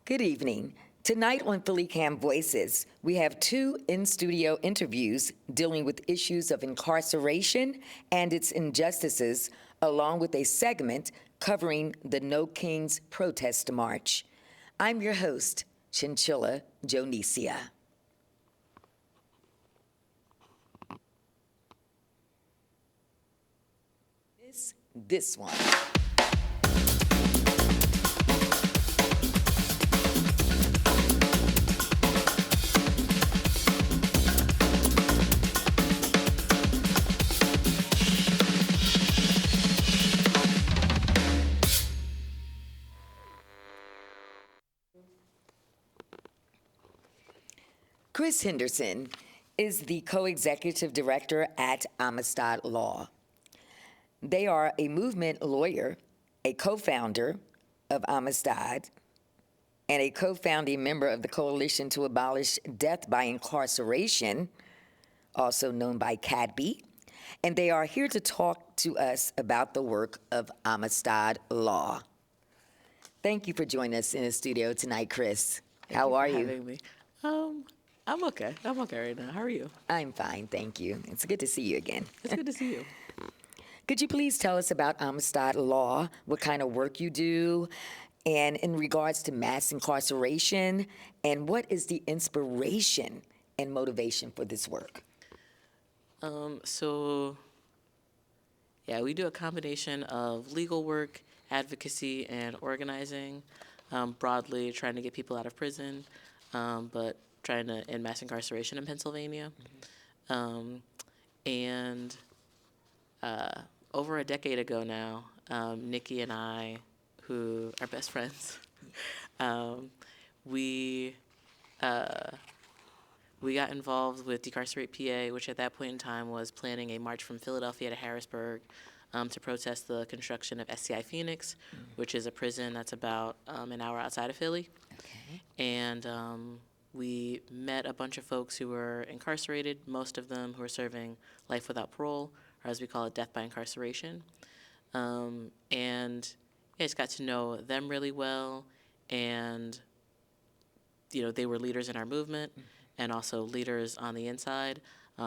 Good evening. Tonight on PhillyCAM Voices, we have two in-studio interviews dealing with issues of incarceration and its injustices, along with a segment covering the No Kings protest march. I'm your host, Chinchila Jonesia. This one. Kris Henderson is the co-executive director at Amistad Law. They are a movement lawyer, a co-founder of Amistad, and a co-founding member of the Coalition to Abolish Death by Incarceration, also known by CADB, and they are here to talk to us about the work of Amistad Law. Thank you for joining us in the studio tonight, Kris. How are you? Having me. I'm okay. I'm okay right now. How are you? I'm fine, thank you. It's good to see you again. It's good to see you. Could you please tell us about Amistad Law, what kind of work you do, and in regards to mass incarceration, and what is the inspiration and motivation for this work? We do a combination of legal work, advocacy, and organizing, broadly trying to get people out of prison, but trying to end mass incarceration in Pennsylvania. Over a decade ago now, Nikki and I, who are best friends, we got involved with Decarcerate PA, which at that point in time was planning a march from Philadelphia to Harrisburg to protest the construction of SCI Phoenix, which is a prison that's about an hour outside of Philly. Okay. And we met a bunch of folks who were incarcerated, most of them who were serving life without parole, or as we call it, death by incarceration. Just got to know them really well, and they were leaders in our movement, and also leaders on the inside,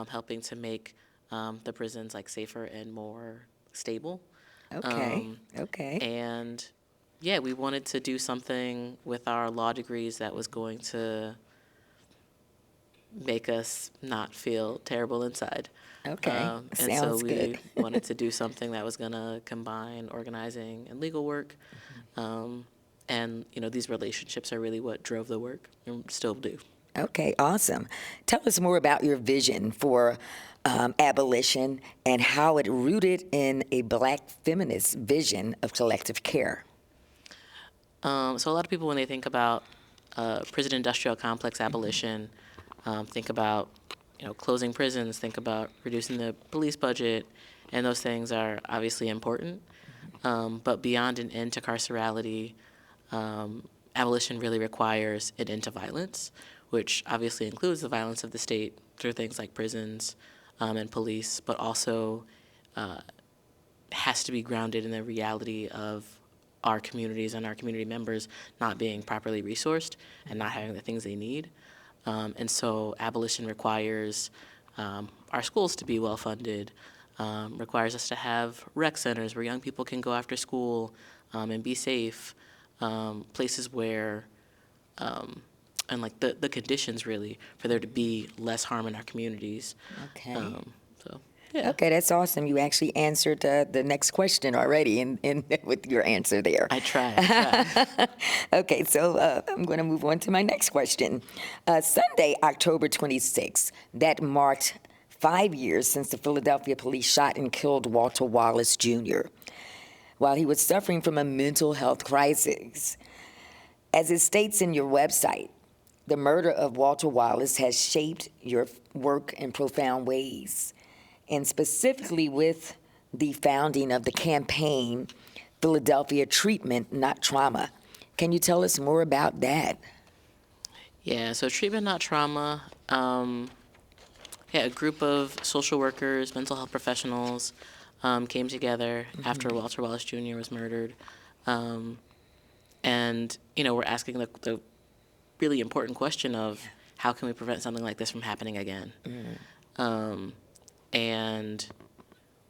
helping to make the prisons safer and more stable. Okay. We wanted to do something with our law degrees that was going to make us not feel terrible inside. Okay. And Sounds so good. we wanted to do something that was going to combine organizing and legal work. These relationships are really what drove the work and still do. Okay, awesome. Tell us more about your vision for abolition and how it rooted in a Black feminist vision of collective care. So a lot of people, when they think about prison industrial complex abolition, think about closing prisons, think about reducing the police budget, and those things are obviously important. But beyond an end to carcerality, abolition really requires an end to violence, which obviously includes the violence of the state through things like prisons and police, but also has to be grounded in the reality of our communities and our community members not being properly resourced and not having the things they need. And so abolition requires our schools to be well-funded, requires us to have rec centers where young people can go after school and be safe, places where, the conditions really for there to be less harm in our communities. Okay. Yeah. Okay, that's awesome. You actually answered the next question already in with your answer there. I tried. Okay, so I'm going to move on to my next question. Sunday, October 26th, that marked 5 years since the Philadelphia police shot and killed Walter Wallace Jr. while he was suffering from a mental health crisis. As it states in your website, the murder of Walter Wallace has shaped your work in profound ways, and specifically with the founding of the campaign, Philadelphia Treatment, Not Trauma. Can you tell us more about that? Yeah, so Treatment Not Trauma, a group of social workers, mental health professionals, came together after Walter Wallace Jr. was murdered. And, we're asking the really important question of how can we prevent something like this from happening again? And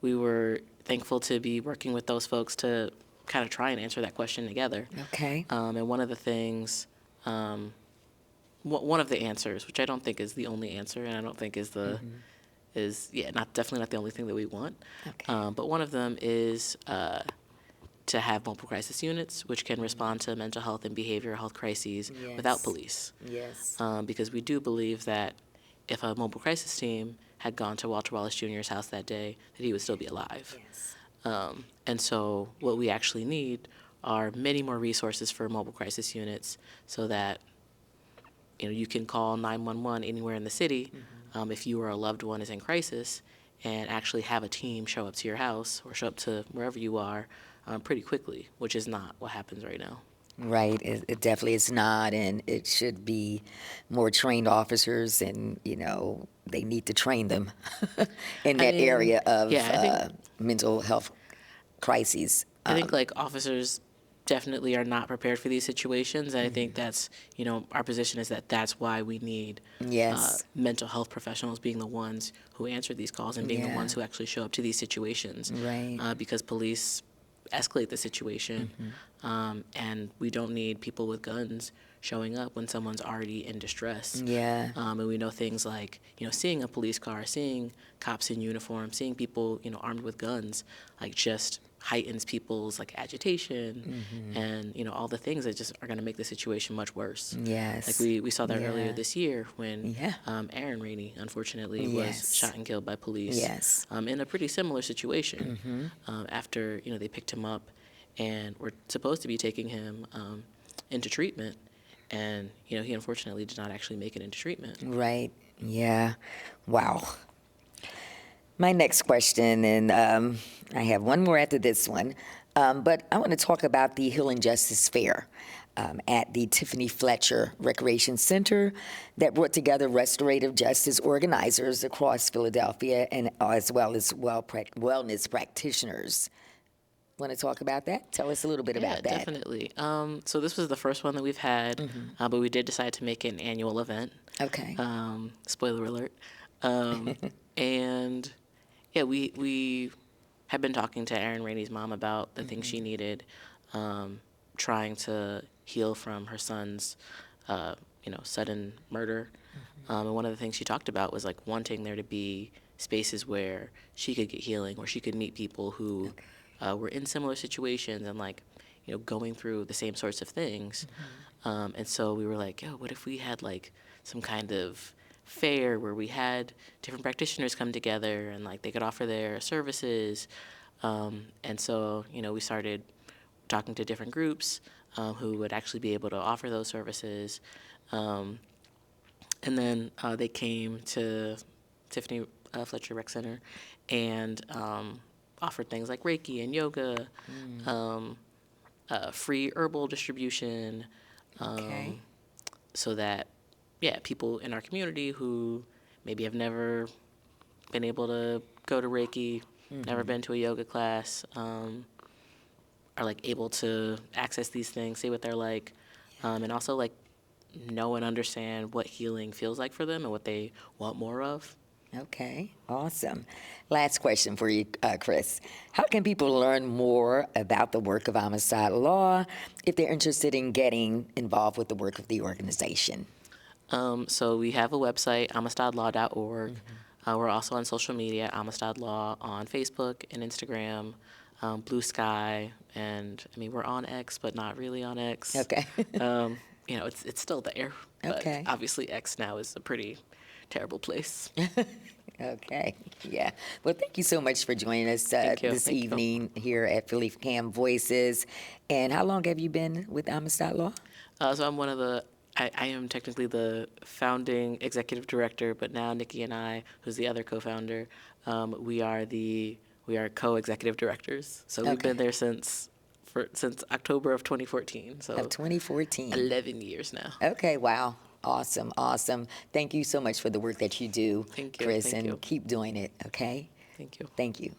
we were thankful to be working with those folks to kind of try and answer that question together. Okay. And one of the things, one of the answers, which I don't think is the only answer, and I don't think is definitely not the only thing that we want. Okay. But one of them is to have mobile crisis units, which can respond to mental health and behavioral health crises without police. Yes. Because we do believe that if a mobile crisis team had gone to Walter Wallace Jr.'s house that day, that he would still be alive. Yes. And so what we actually need are many more resources for mobile crisis units so that you can call 911 anywhere in the city if you or a loved one is in crisis, and actually have a team show up to your house or show up to wherever you are pretty quickly, which is not what happens right now. Right. It definitely is not, and it should be more trained officers, and they need to train them in that area of mental health crises. I think officers definitely are not prepared for these situations, and I think that's our position is that that's why we need mental health professionals being the ones who answer these calls and being the ones who actually show up to these situations. Right. Because police escalate the situation, and we don't need people with guns showing up when someone's already in distress. Yeah. And we know things like, seeing a police car, seeing cops in uniform, seeing people, armed with guns, just heightens people's agitation and, all the things that just are going to make the situation much worse. Yes. We saw that earlier this year when Aaron Rainey, unfortunately, was Yes. shot and killed by police. Yes. In a pretty similar situation after, they picked him up and were supposed to be taking him into treatment. And, he unfortunately did not actually make it into treatment. Right. Yeah. Wow. My next question, and I have one more after this one, but I want to talk about the Healing Justice Fair at the Tiffany Fletcher Recreation Center that brought together restorative justice organizers across Philadelphia and as well as wellness practitioners. Want to talk about that? Tell us a little bit about that. Yeah, definitely. So this was the first one that we've had, but we did decide to make it an annual event. Okay. Spoiler alert. And we had been talking to Aaron Rainey's mom about the things she needed, trying to heal from her son's, sudden murder. And one of the things she talked about was wanting there to be spaces where she could get healing, where she could meet people who were in similar situations and going through the same sorts of things. And so we were like, what if we had some kind of fair where we had different practitioners come together and they could offer their services. And so, we started talking to different groups who would actually be able to offer those services. And then they came to Tiffany Fletcher Rec Center and offered things like Reiki and yoga, free herbal distribution, so that people in our community who maybe have never been able to go to Reiki, never been to a yoga class, are able to access these things, see what they're like, and also know and understand what healing feels like for them and what they want more of. Okay, awesome. Last question for you, Kris. How can people learn more about the work of Amistad Law if they're interested in getting involved with the work of the organization? So we have a website, amistadlaw.org. We're also on social media, Amistad Law, on Facebook and Instagram, Blue Sky, and we're on X, but not really on X. Okay. It's still there, but obviously X now is a pretty terrible place. Okay, yeah. Well, thank you so much for joining us this evening here at PhillyCAM Voices. And how long have you been with Amistad Law? So I'm I am technically the founding executive director, but now Nikki and I, who's the other co-founder, we are co-executive directors. So we've been there since October of 2014. So of 2014. 11 years now. Okay, wow. Awesome, awesome. Thank you so much for the work that you do, Thank you, Kris, thank and you. keep doing it, okay? Thank you. Thank you.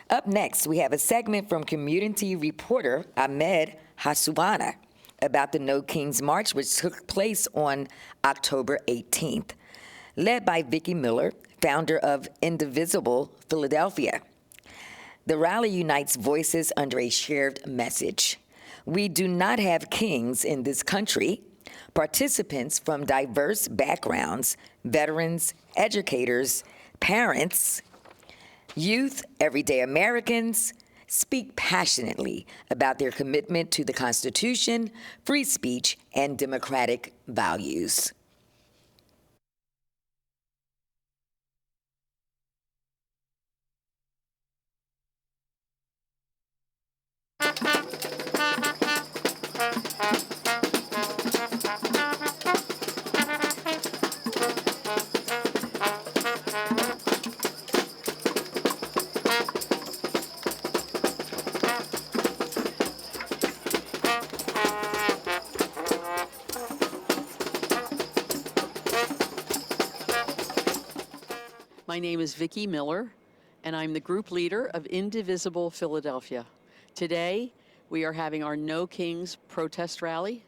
Up next, we have a segment from community reporter Ahmed Hassuana about the No Kings March, which took place on October 18th, led by Vicki Miller, founder of Indivisible Philadelphia. The rally unites voices under a shared message. We do not have kings in this country. Participants from diverse backgrounds, veterans, educators, parents, youth, everyday Americans, speak passionately about their commitment to the Constitution, free speech, and democratic values. My name is Vicki Miller, and I'm the group leader of Indivisible Philadelphia. Today, we are having our No Kings protest rally.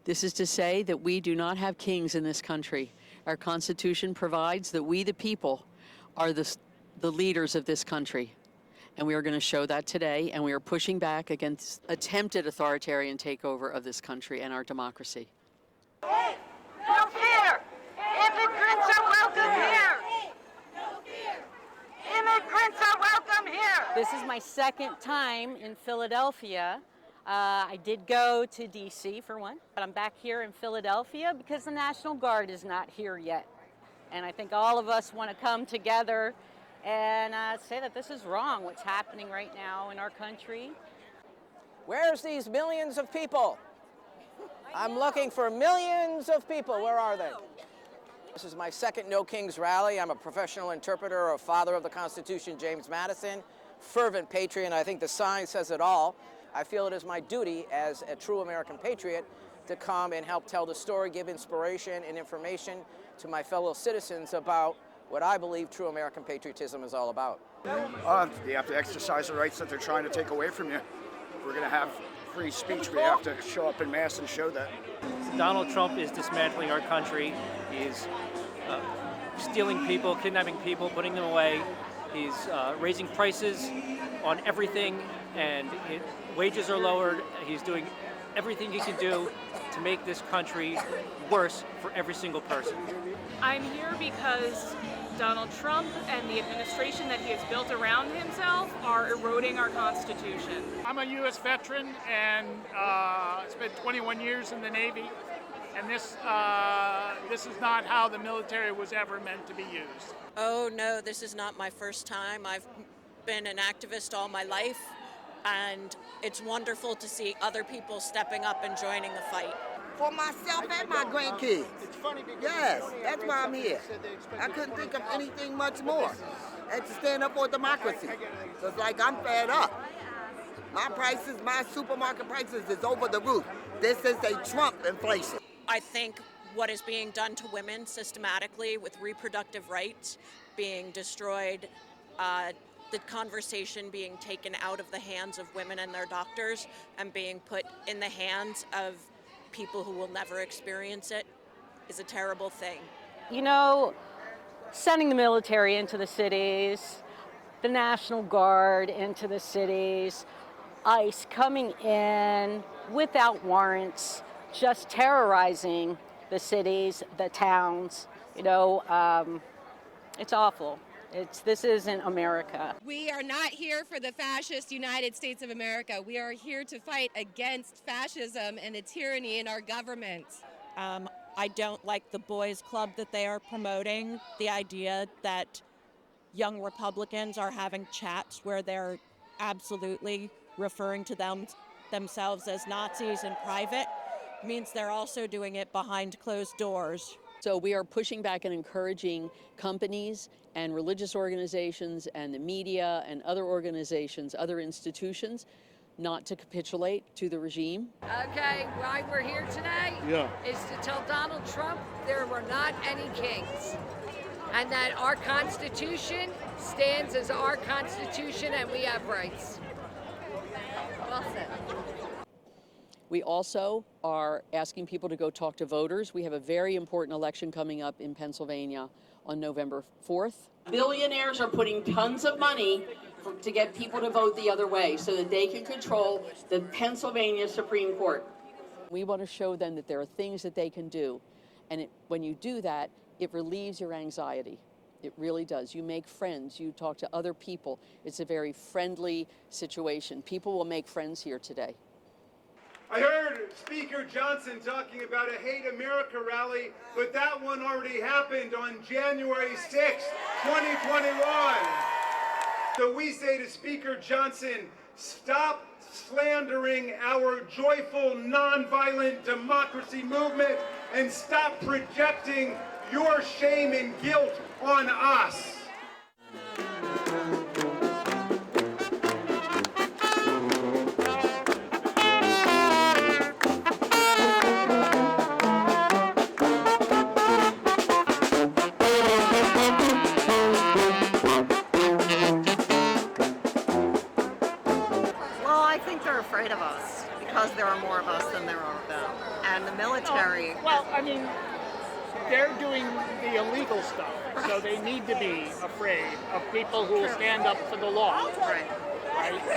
This is to say that we do not have kings in this country. Our Constitution provides that we, the people, are the leaders of this country. And we are going to show that today, and we are pushing back against attempted authoritarian takeover of this country and our democracy. Hey, no fear! Immigrants are welcome here! Immigrants are welcome here! This is my second time in Philadelphia. I did go to D.C. for one, but I'm back here in Philadelphia because the National Guard is not here yet. And I think all of us want to come together and say that this is wrong, what's happening right now in our country. Where's these millions of people? I'm looking for millions of people. Where are they? This is my second No Kings rally. I'm a professional interpreter, a father of the Constitution, James Madison, fervent patriot, and I think the sign says it all. I feel it is my duty as a true American patriot to come and help tell the story, give inspiration and information to my fellow citizens about what I believe true American patriotism is all about. You have to exercise the rights that they're trying to take away from you. If we're going to have free speech, we have to show up in mass and show that. Donald Trump is dismantling our country. He's stealing people, kidnapping people, putting them away. He's raising prices on everything, and wages are lowered. He's doing everything he can do to make this country worse for every single person. I'm here because Donald Trump and the administration that he has built around himself are eroding our Constitution. I'm a U.S. veteran and spent 21 years in the Navy, and this is not how the military was ever meant to be used. Oh no, this is not my first time. I've been an activist all my life, and it's wonderful to see other people stepping up and joining the fight. For myself and my grandkids. Yes, that's why I'm here. I couldn't think of anything much more. And to stand up for democracy. So it's like I'm fed up. My prices, my supermarket prices is over the roof. This is a Trump inflation. I think what is being done to women systematically with reproductive rights being destroyed, the conversation being taken out of the hands of women and their doctors and being put in the hands of people who will never experience it is a terrible thing. You know, sending the military into the cities, the National Guard into the cities, ICE coming in without warrants, just terrorizing the cities, the towns, you know, it's awful. This isn't America. We are not here for the fascist United States of America. We are here to fight against fascism and the tyranny in our government. I don't like the boys' club that they are promoting, the idea that young Republicans are having chats where they're absolutely referring to themselves as Nazis in private means they're also doing it behind closed doors. So we are pushing back and encouraging companies and religious organizations and the media and other organizations, other institutions, not to capitulate to the regime. Okay, why we're here today is to tell Donald Trump there were not any kings. and that our Constitution stands as our Constitution and we have rights. Well said. We also are asking people to go talk to voters. We have a very important election coming up in Pennsylvania on November 4th. Billionaires are putting tons of money to get people to vote the other way so that they can control the Pennsylvania Supreme Court. We want to show them that there are things that they can do. And when you do that, it relieves your anxiety. It really does. You make friends. You talk to other people. It's a very friendly situation. People will make friends here today. I heard Speaker Johnson talking about a Hate America rally, but that one already happened on January 6, 2021. So we say to Speaker Johnson, stop slandering our joyful, nonviolent democracy movement and stop projecting your shame and guilt on us. Of us because there are more of us than there are of them. And the military... Well, I mean, they're doing the illegal stuff, so they need to be afraid of people who will stand up for the law. Right.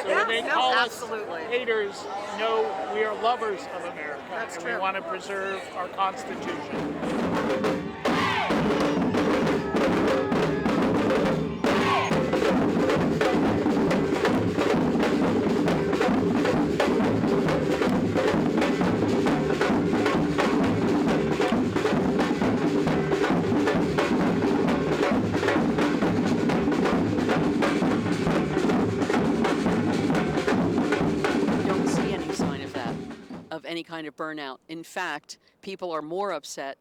So when they call us absolutely. haters, no, we are lovers of America. That's and true. we want to preserve our Constitution. Any kind of burnout. In fact, people are more upset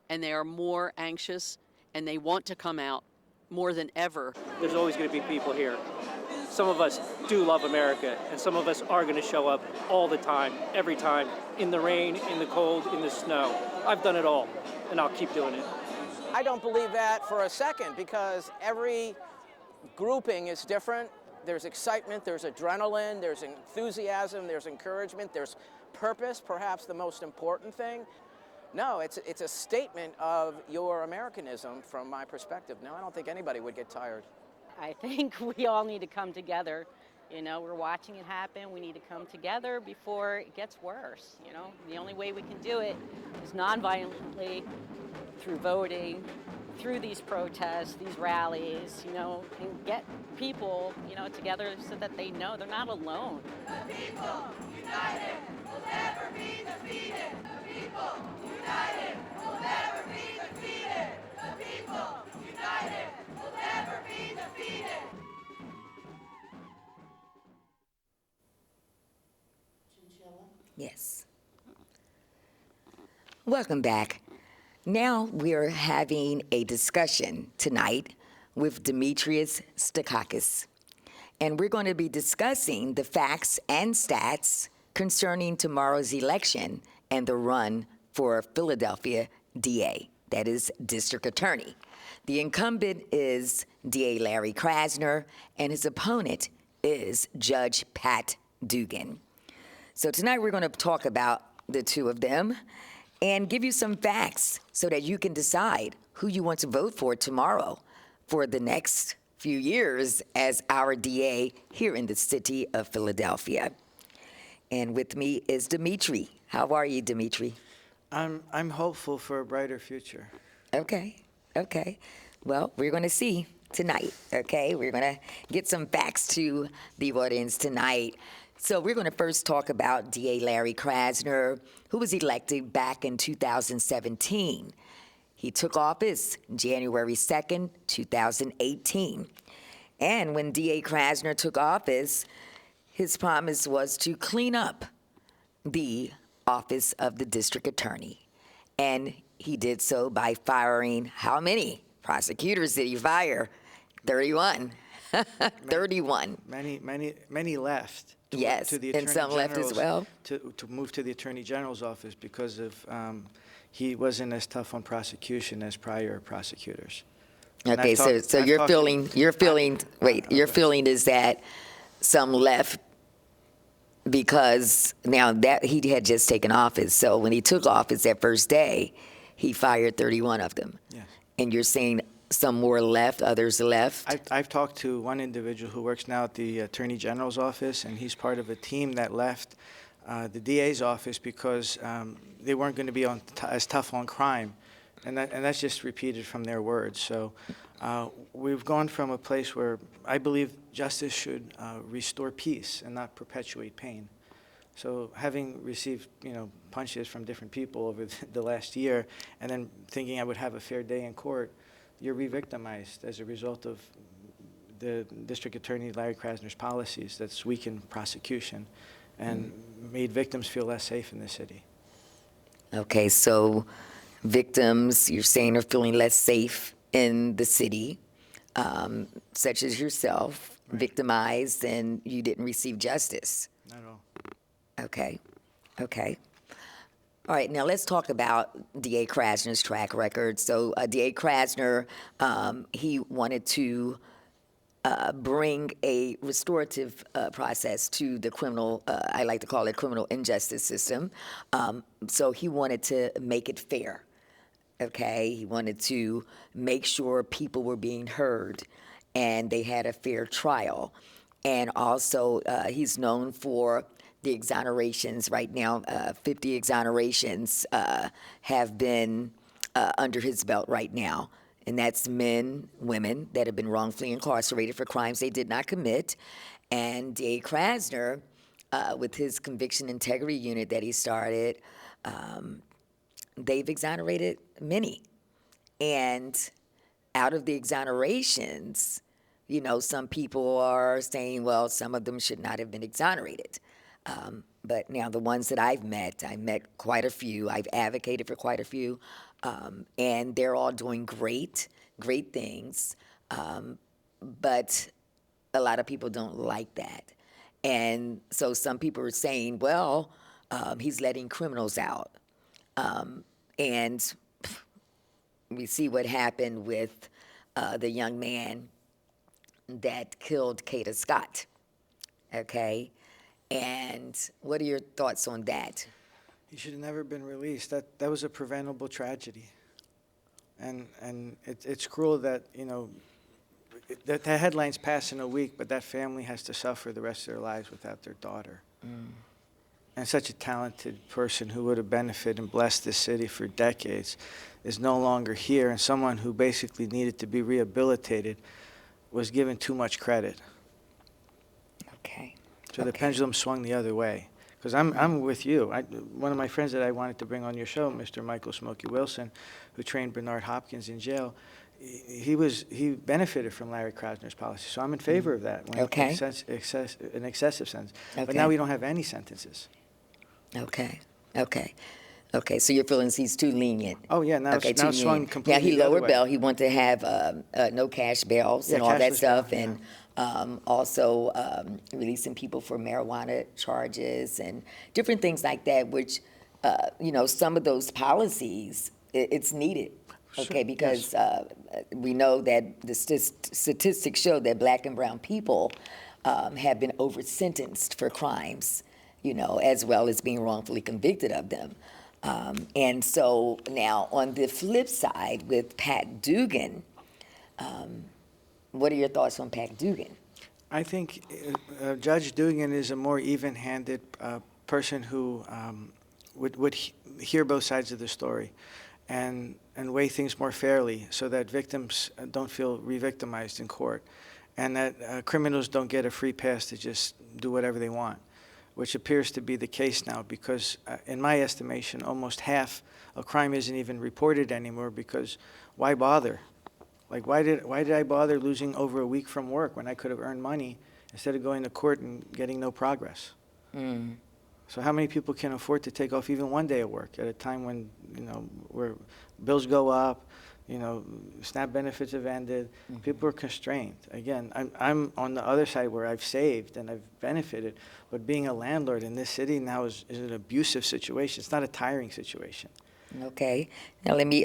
and they are more anxious and they want to come out more than ever. There's always going to be people here. Some of us do love America, and some of us are going to show up all the time, every time, in the rain, in the cold, in the snow. I've done it all, and I'll keep doing it. I don't believe that for a second, because every grouping is different. There's excitement, there's adrenaline, there's enthusiasm, there's encouragement, there's purpose, perhaps the most important thing. No, it's a statement of your Americanism from my perspective. No, I don't think anybody would get tired. I think we all need to come together. You know, we're watching it happen. We need to come together before it gets worse. You know, the only way we can do it is nonviolently, through voting, through these protests, these rallies, you know, and get people, you know, together so that they know they're not alone. The people united will never be defeated. The people united will never be defeated. The people united will never be defeated. Chinchila? Yes. Welcome back. Now we're having a discussion tonight with Demetrios Stakias, and we're going to be discussing the facts and stats concerning tomorrow's election and the run for Philadelphia DA, that is District Attorney. The incumbent is DA Larry Krasner, and his opponent is Judge Pat Dugan. So tonight we're going to talk about the two of them and give you some facts so that you can decide who you want to vote for tomorrow for the next few years as our DA here in the city of Philadelphia. And with me is Dimitri. How are you, Dimitri? I'm hopeful for a brighter future. Okay. Well, we're going to see tonight, okay? We're going to get some facts to the audience tonight. So we're going to first talk about DA Larry Krasner, who was elected back in 2017. He took office January 2nd, 2018. And when DA Krasner took office, his promise was to clean up the office of the district attorney. And he did so by firing how many prosecutors did he fire? 31. 31. Many left. Yes, to the and some left as well. To move to the Attorney General's office because of he wasn't as tough on prosecution as prior prosecutors. And Okay, I've so talked- so I've you're talked to- feeling, wait, your feeling is that some left because now that he had just taken office, so when he took office that first day, he fired 31 of them. Yes. And you're saying some more left, others left? I've talked to one individual who works now at the Attorney General's office, and he's part of a team that left the DA's office because they weren't going to be as tough on crime. And that's just repeated from their words. So we've gone from a place where I believe justice should restore peace and not perpetuate pain. So having received, punches from different people over the last year, and then thinking I would have a fair day in court, you're re-victimized as a result of the District Attorney Larry Krasner's policies that's weakened prosecution and made victims feel less safe in the city. Okay, so victims, you're saying, are feeling less safe in the city, such as yourself, victimized, and you didn't receive justice. Not at all. Okay, okay. All right, now let's talk about D.A. Krasner's track record. So D.A. Krasner, he wanted to bring a restorative process to the criminal, I like to call it criminal injustice system. So he wanted to make it fair, okay? He wanted to make sure people were being heard and they had a fair trial. And also, he's known for the exonerations. Right now, 50 exonerations have been under his belt right now. And that's men, women that have been wrongfully incarcerated for crimes they did not commit. And D.A. Krasner, with his conviction integrity unit that he started, they've exonerated many. And out of the exonerations, some people are saying, well, some of them should not have been exonerated. But now the ones that I met quite a few. I've advocated for quite a few. And they're all doing great things. But a lot of people don't like that. And so some people are saying, well, he's letting criminals out. And we see what happened with the young man that killed Kata Scott, okay? And what are your thoughts on that? He should have never been released. That was a preventable tragedy. And it's cruel that, that the headlines pass in a week, but that family has to suffer the rest of their lives without their daughter. And such a talented person who would have benefited and blessed this city for decades is no longer here, and someone who basically needed to be rehabilitated was given too much credit. Okay. So the pendulum swung the other way. Because I'm with you. One of my friends that I wanted to bring on your show, Mr. Michael Smokey Wilson, who trained Bernard Hopkins in jail, he benefited from Larry Krasner's policy. So I'm in favor of that. Okay. In excessive sense. Okay. But now we don't have any sentences. Okay. So your feelings, he's too lenient. Oh, yeah, now Okay, it's now too swung lenient. completely Yeah, he the other lowered way. bail. He wanted to have no cash bails Yeah, and all that cashless stuff, bail, and also releasing people for marijuana charges and different things like that, which, some of those policies, it's needed. Okay, because we know that the statistics show that Black and brown people have been over-sentenced for crimes, as well as being wrongfully convicted of them. And so now on the flip side with Pat Dugan, what are your thoughts on Pat Dugan? I think Judge Dugan is a more even-handed person who would hear both sides of the story and weigh things more fairly so that victims don't feel re-victimized in court and that criminals don't get a free pass to just do whatever they want, which appears to be the case now because, in my estimation, almost half of crime isn't even reported anymore because why bother? Like, why did I bother losing over a week from work when I could have earned money instead of going to court and getting no progress? So how many people can afford to take off even one day of work at a time when, where bills go up, SNAP benefits have ended, people are constrained. Again, I'm on the other side where I've saved and I've benefited, but being a landlord in this city now is an abusive situation. It's not a tiring situation. Okay. Now let me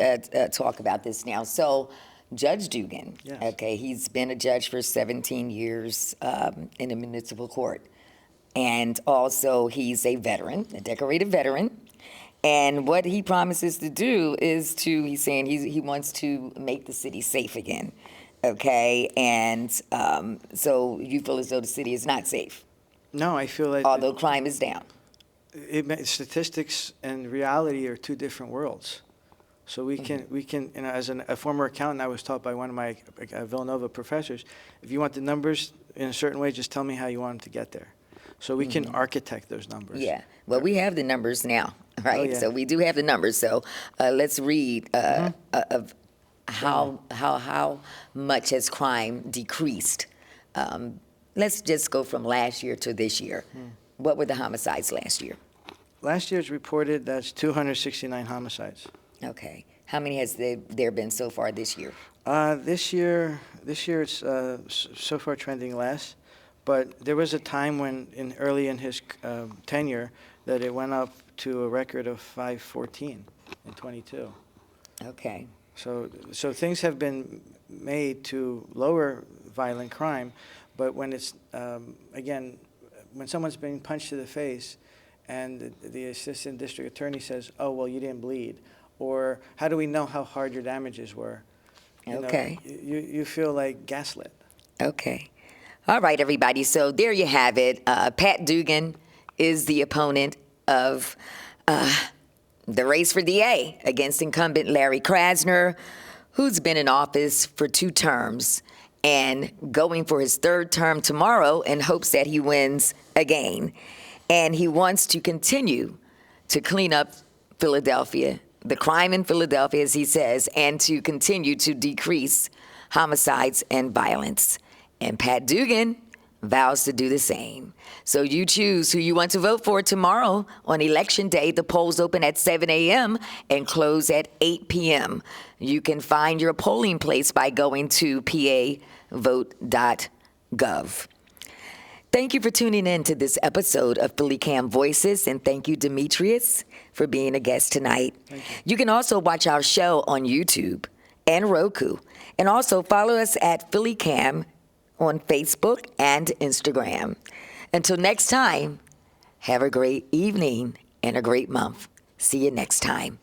talk about this now. So Judge Dugan. Yes. Okay, he's been a judge for 17 years in the municipal court. And also, he's a veteran, a decorated veteran. And what he promises to do is he's saying he wants to make the city safe again. Okay, and so you feel as though the city is not safe, No, I feel like although crime is down. statistics and reality are two different worlds. So we can, you know, as a former accountant, I was taught by one of my Villanova professors, if you want the numbers in a certain way, just tell me how you want them to get there. So we can architect those numbers. Yeah, well, we have the numbers now, right? Oh, yeah. So we do have the numbers. So let's read of how much has crime decreased. Let's just go from last year to this year. What were the homicides last year? Last year's reported that's 269 homicides. Okay. How many has there been so far this year? This year it's so far trending less, but there was a time when early in his tenure that it went up to a record of 514 in 22. Okay. So things have been made to lower violent crime, but when it's again, when someone's being punched to the face, and the assistant district attorney says, "Oh, well, you didn't bleed," or "How do we know how hard your damages were?" Okay. You feel like gaslit. Okay. All right, everybody. So there you have it. Pat Dugan is the opponent of the race for DA against incumbent Larry Krasner, who's been in office for 2 terms and going for his 3rd term tomorrow in hopes that he wins again. And he wants to continue to clean up Philadelphia, the crime in Philadelphia, as he says, and to continue to decrease homicides and violence. And Pat Dugan vows to do the same. So you choose who you want to vote for tomorrow on Election Day. The polls open at 7 a.m. and close at 8 p.m. You can find your polling place by going to pavote.gov. Thank you for tuning in to this episode of PhillyCAM Voices, and thank you, Demetrios, for being a guest tonight. You can also watch our show on YouTube and Roku, and also follow us at PhillyCAM on Facebook and Instagram. Until next time, have a great evening and a great month. See you next time.